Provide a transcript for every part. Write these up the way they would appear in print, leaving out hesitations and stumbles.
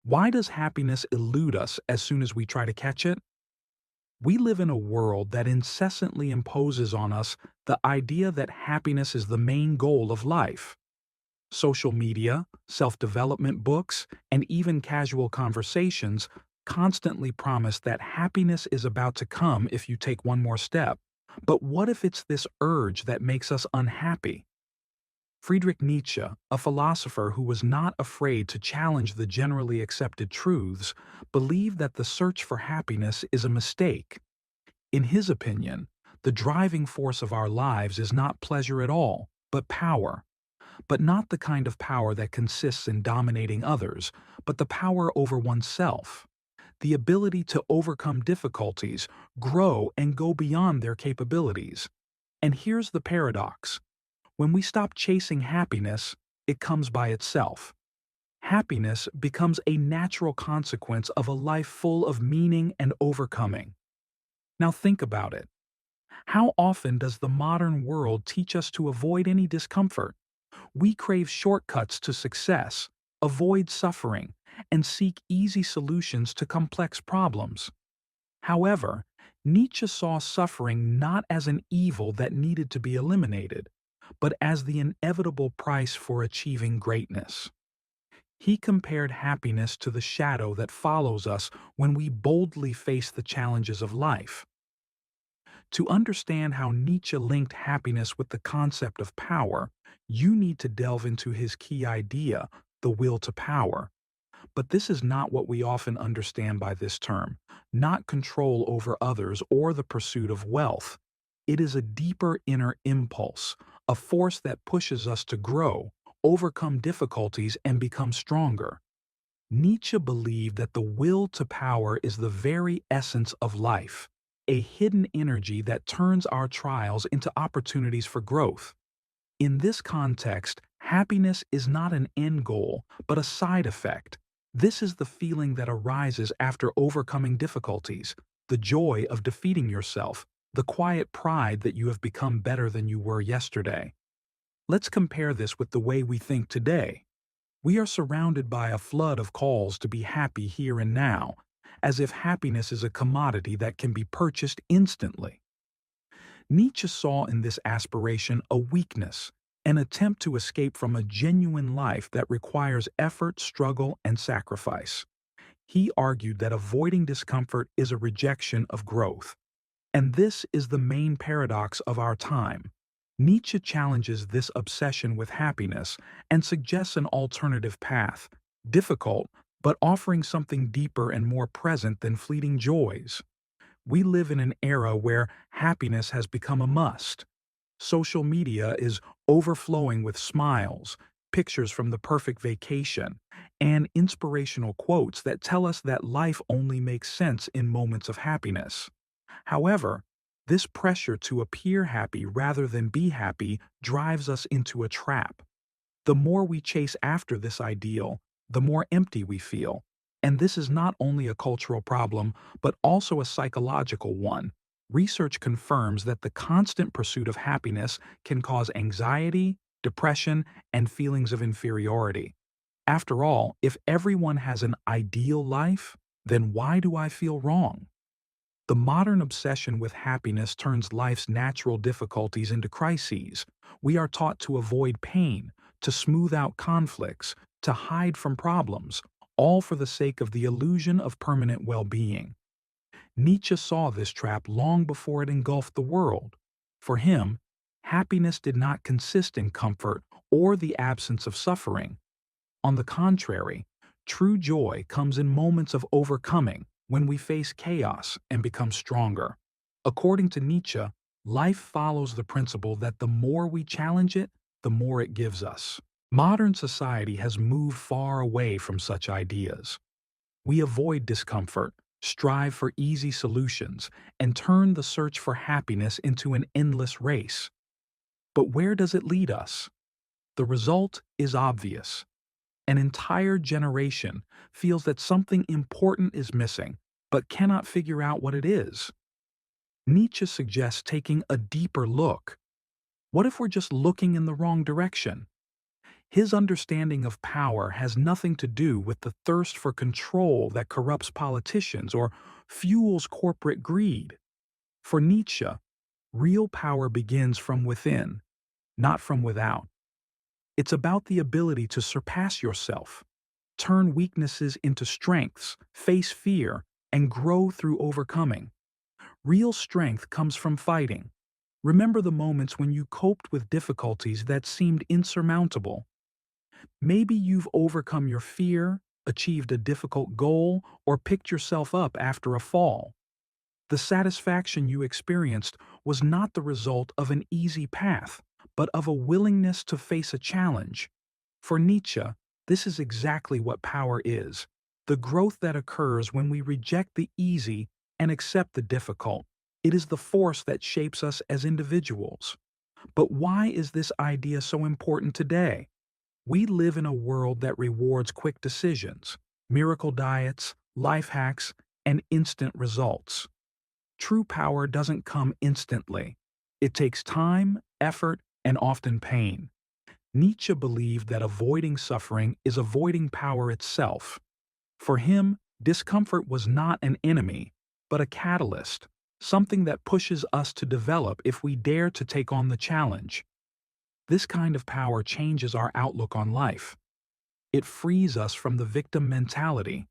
Why does happiness elude us as soon as we try to catch it? We live in a world that incessantly imposes on us the idea that happiness is the main goal of life. Social media, self-development books, and even casual conversations constantly promise that happiness is about to come if you take one more step. But what if it's this urge that makes us unhappy? Friedrich Nietzsche, a philosopher who was not afraid to challenge the generally accepted truths, believed that the search for happiness is a mistake. In his opinion, the driving force of our lives is not pleasure at all, but power. But not the kind of power that consists in dominating others, but the power over oneself. The ability to overcome difficulties, grow, and go beyond their capabilities. And here's the paradox. When we stop chasing happiness, it comes by itself. Happiness becomes a natural consequence of a life full of meaning and overcoming. Now think about it. How often does the modern world teach us to avoid any discomfort? We crave shortcuts to success, avoid suffering, and seek easy solutions to complex problems. However, Nietzsche saw suffering not as an evil that needed to be eliminated, but as the inevitable price for achieving greatness. He compared happiness to the shadow that follows us when we boldly face the challenges of life. To understand how Nietzsche linked happiness with the concept of power, you need to delve into his key idea, the will to power. But this is not what we often understand by this term, not control over others or the pursuit of wealth. It is a deeper inner impulse, a force that pushes us to grow, overcome difficulties, and become stronger. Nietzsche believed that the will to power is the very essence of life, a hidden energy that turns our trials into opportunities for growth. In this context, happiness is not an end goal, but a side effect. This is the feeling that arises after overcoming difficulties, the joy of defeating yourself, the quiet pride that you have become better than you were yesterday. Let's compare this with the way we think today. We are surrounded by a flood of calls to be happy here and now, as if happiness is a commodity that can be purchased instantly. Nietzsche saw in this aspiration a weakness, an attempt to escape from a genuine life that requires effort, struggle, and sacrifice. He argued that avoiding discomfort is a rejection of growth. And this is the main paradox of our time. Nietzsche challenges this obsession with happiness and suggests an alternative path, difficult, but offering something deeper and more present than fleeting joys. We live in an era where happiness has become a must. Social media is overflowing with smiles, pictures from the perfect vacation, and inspirational quotes that tell us that life only makes sense in moments of happiness. However, this pressure to appear happy rather than be happy drives us into a trap. The more we chase after this ideal, the more empty we feel. And this is not only a cultural problem, but also a psychological one. Research confirms that the constant pursuit of happiness can cause anxiety, depression, and feelings of inferiority. After all, if everyone has an ideal life, then why do I feel wrong? The modern obsession with happiness turns life's natural difficulties into crises. We are taught to avoid pain, to smooth out conflicts, to hide from problems, all for the sake of the illusion of permanent well-being. Nietzsche saw this trap long before it engulfed the world. For him, happiness did not consist in comfort or the absence of suffering. On the contrary, true joy comes in moments of overcoming, when we face chaos and become stronger. According to Nietzsche, life follows the principle that the more we challenge it, the more it gives us. Modern society has moved far away from such ideas. We avoid discomfort, strive for easy solutions, and turn the search for happiness into an endless race. But where does it lead us? The result is obvious. An entire generation feels that something important is missing, but cannot figure out what it is. Nietzsche suggests taking a deeper look. What if we're just looking in the wrong direction? His understanding of power has nothing to do with the thirst for control that corrupts politicians or fuels corporate greed. For Nietzsche, real power begins from within, not from without. It's about the ability to surpass yourself, turn weaknesses into strengths, face fear, and grow through overcoming. Real strength comes from fighting. Remember the moments when you coped with difficulties that seemed insurmountable. Maybe you've overcome your fear, achieved a difficult goal, or picked yourself up after a fall. The satisfaction you experienced was not the result of an easy path, but of a willingness to face a challenge. For Nietzsche, this is exactly what power is: the growth that occurs when we reject the easy and accept the difficult. It is the force that shapes us as individuals. But why is this idea so important today? We live in a world that rewards quick decisions, miracle diets, life hacks, and instant results. True power doesn't come instantly. It takes time, effort, and often pain. Nietzsche believed that avoiding suffering is avoiding power itself. For him, discomfort was not an enemy, but a catalyst, something that pushes us to develop if we dare to take on the challenge. This kind of power changes our outlook on life. It frees us from the victim mentality.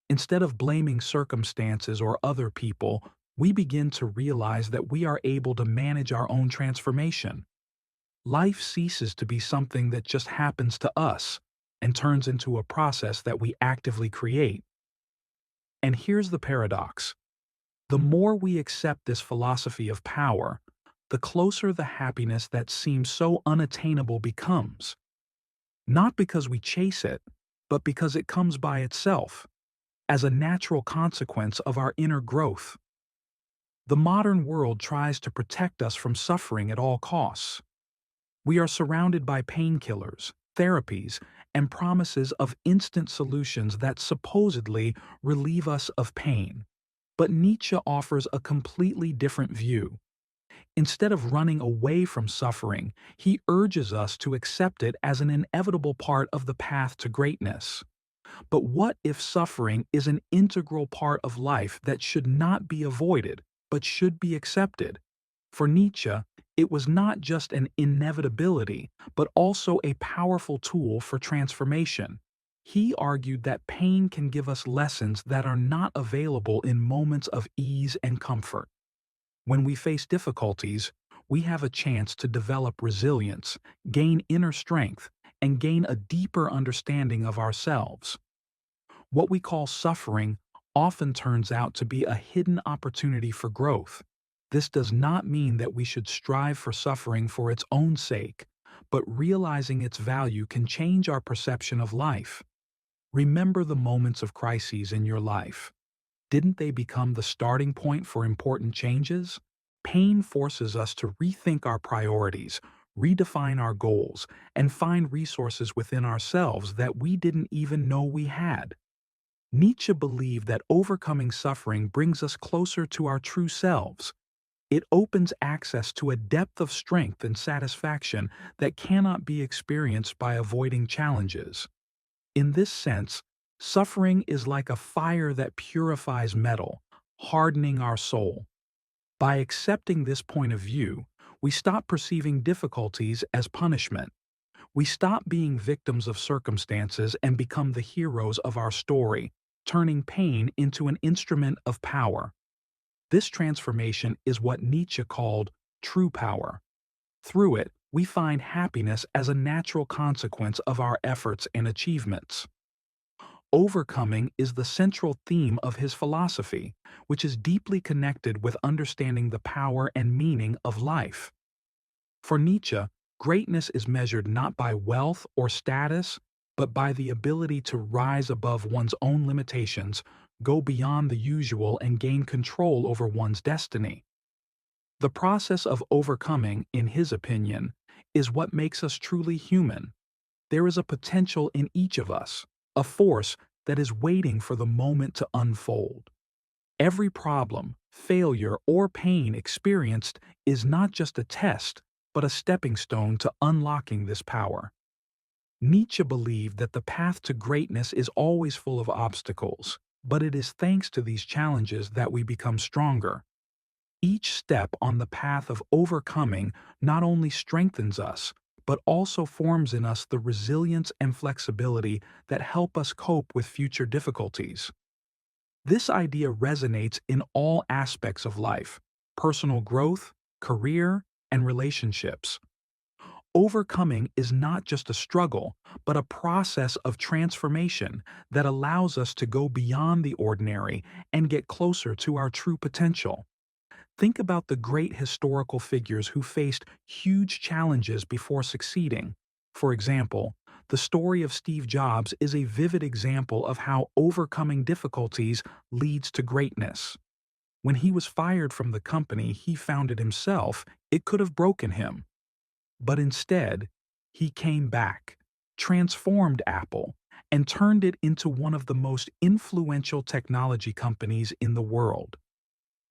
Instead of blaming circumstances or other people, we begin to realize that we are able to manage our own transformation. Life ceases to be something that just happens to us and turns into a process that we actively create. And here's the paradox. The more we accept this philosophy of power, the closer the happiness that seems so unattainable becomes. Not because we chase it, but because it comes by itself, as a natural consequence of our inner growth. The modern world tries to protect us from suffering at all costs. We are surrounded by painkillers, therapies, and promises of instant solutions that supposedly relieve us of pain. But Nietzsche offers a completely different view. Instead of running away from suffering, he urges us to accept it as an inevitable part of the path to greatness. But what if suffering is an integral part of life that should not be avoided, but should be accepted? For Nietzsche, it was not just an inevitability, but also a powerful tool for transformation. He argued that pain can give us lessons that are not available in moments of ease and comfort. When we face difficulties, we have a chance to develop resilience, gain inner strength, and gain a deeper understanding of ourselves. What we call suffering often turns out to be a hidden opportunity for growth. This does not mean that we should strive for suffering for its own sake, but realizing its value can change our perception of life. Remember the moments of crises in your life. Didn't they become the starting point for important changes? Pain forces us to rethink our priorities, redefine our goals, and find resources within ourselves that we didn't even know we had. Nietzsche believed that overcoming suffering brings us closer to our true selves. It opens access to a depth of strength and satisfaction that cannot be experienced by avoiding challenges. In this sense, suffering is like a fire that purifies metal, hardening our soul. By accepting this point of view, we stop perceiving difficulties as punishment. We stop being victims of circumstances and become the heroes of our story, turning pain into an instrument of power. This transformation is what Nietzsche called true power. Through it, we find happiness as a natural consequence of our efforts and achievements. Overcoming is the central theme of his philosophy, which is deeply connected with understanding the power and meaning of life. For Nietzsche, greatness is measured not by wealth or status, but by the ability to rise above one's own limitations, go beyond the usual, and gain control over one's destiny. The process of overcoming, in his opinion, is what makes us truly human. There is a potential in each of us, a force that is waiting for the moment to unfold. Every problem, failure, or pain experienced is not just a test, but a stepping stone to unlocking this power. Nietzsche believed that the path to greatness is always full of obstacles, but it is thanks to these challenges that we become stronger. Each step on the path of overcoming not only strengthens us, but also forms in us the resilience and flexibility that help us cope with future difficulties. This idea resonates in all aspects of life: personal growth, career, and relationships. Overcoming is not just a struggle, but a process of transformation that allows us to go beyond the ordinary and get closer to our true potential. Think about the great historical figures who faced huge challenges before succeeding. For example, the story of Steve Jobs is a vivid example of how overcoming difficulties leads to greatness. When he was fired from the company he founded himself, it could have broken him. But instead, he came back, transformed Apple, and turned it into one of the most influential technology companies in the world.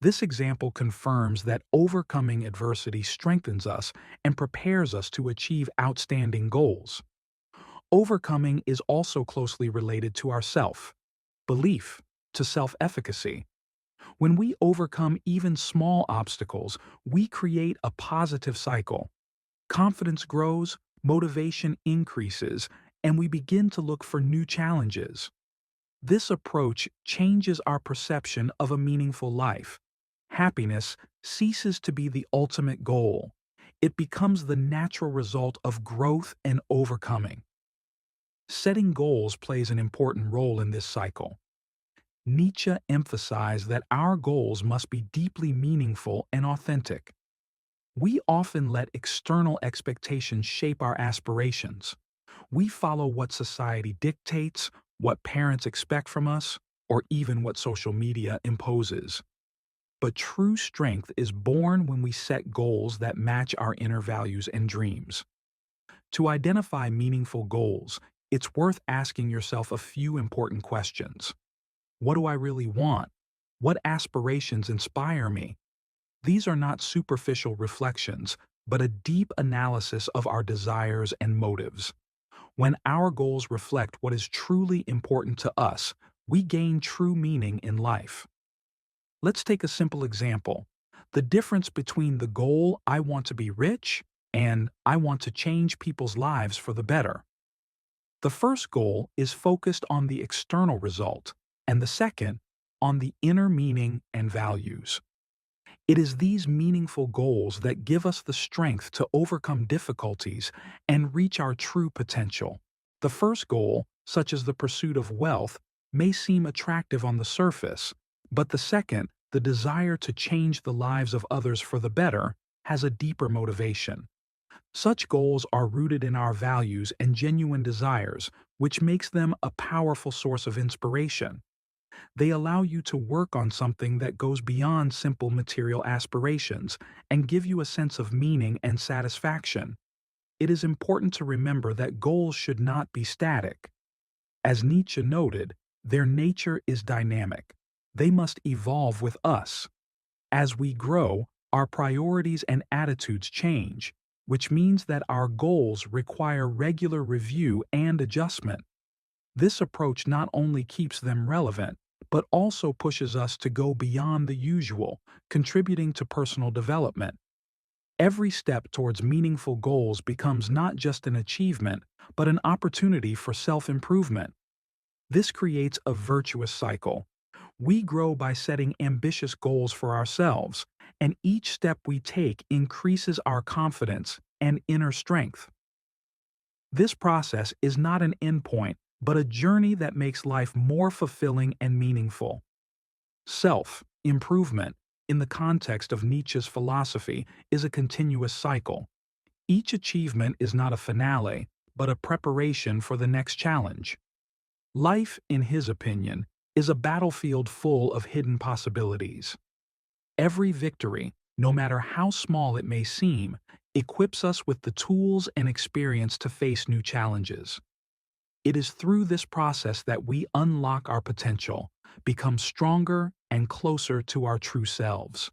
This example confirms that overcoming adversity strengthens us and prepares us to achieve outstanding goals. Overcoming is also closely related to our self-belief, to self-efficacy. When we overcome even small obstacles, we create a positive cycle. Confidence grows, motivation increases, and we begin to look for new challenges. This approach changes our perception of a meaningful life. Happiness ceases to be the ultimate goal. It becomes the natural result of growth and overcoming. Setting goals plays an important role in this cycle. Nietzsche emphasized that our goals must be deeply meaningful and authentic. We often let external expectations shape our aspirations. We follow what society dictates, what parents expect from us, or even what social media imposes. But true strength is born when we set goals that match our inner values and dreams. To identify meaningful goals, it's worth asking yourself a few important questions. What do I really want? What aspirations inspire me? These are not superficial reflections, but a deep analysis of our desires and motives. When our goals reflect what is truly important to us, we gain true meaning in life. Let's take a simple example: the difference between the goal "I want to be rich" and "I want to change people's lives for the better." The first goal is focused on the external result, and the second, on the inner meaning and values. It is these meaningful goals that give us the strength to overcome difficulties and reach our true potential. The first goal, such as the pursuit of wealth, may seem attractive on the surface, but the second, the desire to change the lives of others for the better, has a deeper motivation. Such goals are rooted in our values and genuine desires, which makes them a powerful source of inspiration. They allow you to work on something that goes beyond simple material aspirations and give you a sense of meaning and satisfaction. It is important to remember that goals should not be static. As Nietzsche noted, their nature is dynamic. They must evolve with us. As we grow, our priorities and attitudes change, which means that our goals require regular review and adjustment. This approach not only keeps them relevant, but also pushes us to go beyond the usual, contributing to personal development. Every step towards meaningful goals becomes not just an achievement, but an opportunity for self-improvement. This creates a virtuous cycle. We grow by setting ambitious goals for ourselves, and each step we take increases our confidence and inner strength. This process is not an endpoint, but a journey that makes life more fulfilling and meaningful. Self-improvement, in the context of Nietzsche's philosophy, is a continuous cycle. Each achievement is not a finale, but a preparation for the next challenge. Life, in his opinion, is a battlefield full of hidden possibilities. Every victory, no matter how small it may seem, equips us with the tools and experience to face new challenges. It is through this process that we unlock our potential, become stronger and closer to our true selves.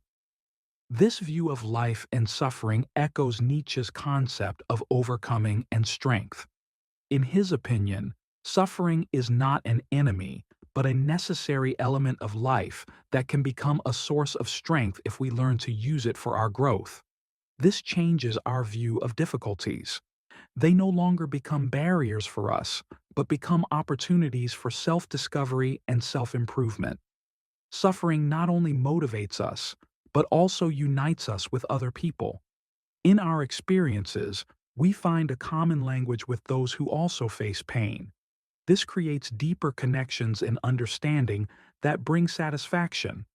This view of life and suffering echoes Nietzsche's concept of overcoming and strength. In his opinion, suffering is not an enemy, but a necessary element of life that can become a source of strength if we learn to use it for our growth. This changes our view of difficulties. They no longer become barriers for us, but become opportunities for self-discovery and self-improvement. Suffering not only motivates us, but also unites us with other people. In our experiences, we find a common language with those who also face pain. This creates deeper connections and understanding that bring satisfaction.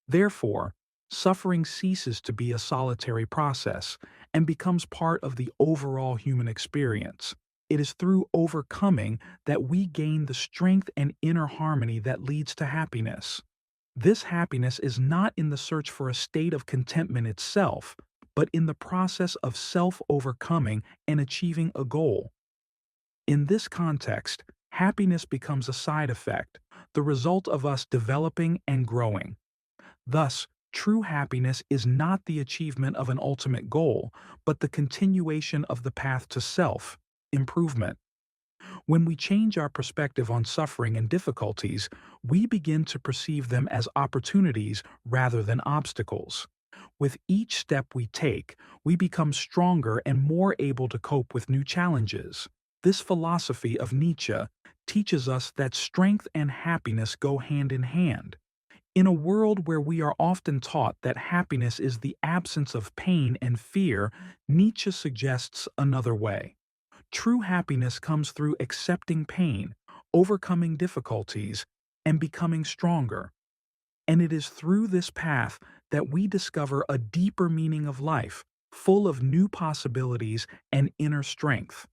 Therefore, suffering ceases to be a solitary process and becomes part of the overall human experience. It is through overcoming that we gain the strength and inner harmony that leads to happiness. This happiness is not in the search for a state of contentment itself, but in the process of self-overcoming and achieving a goal. In this context, happiness becomes a side effect, the result of us developing and growing. Thus, true happiness is not the achievement of an ultimate goal, but the continuation of the path to self-improvement. When we change our perspective on suffering and difficulties, we begin to perceive them as opportunities rather than obstacles. With each step we take, we become stronger and more able to cope with new challenges. This philosophy of Nietzsche teaches us that strength and happiness go hand in hand. In a world where we are often taught that happiness is the absence of pain and fear, Nietzsche suggests another way. True happiness comes through accepting pain, overcoming difficulties, and becoming stronger. And it is through this path that we discover a deeper meaning of life, full of new possibilities and inner strength.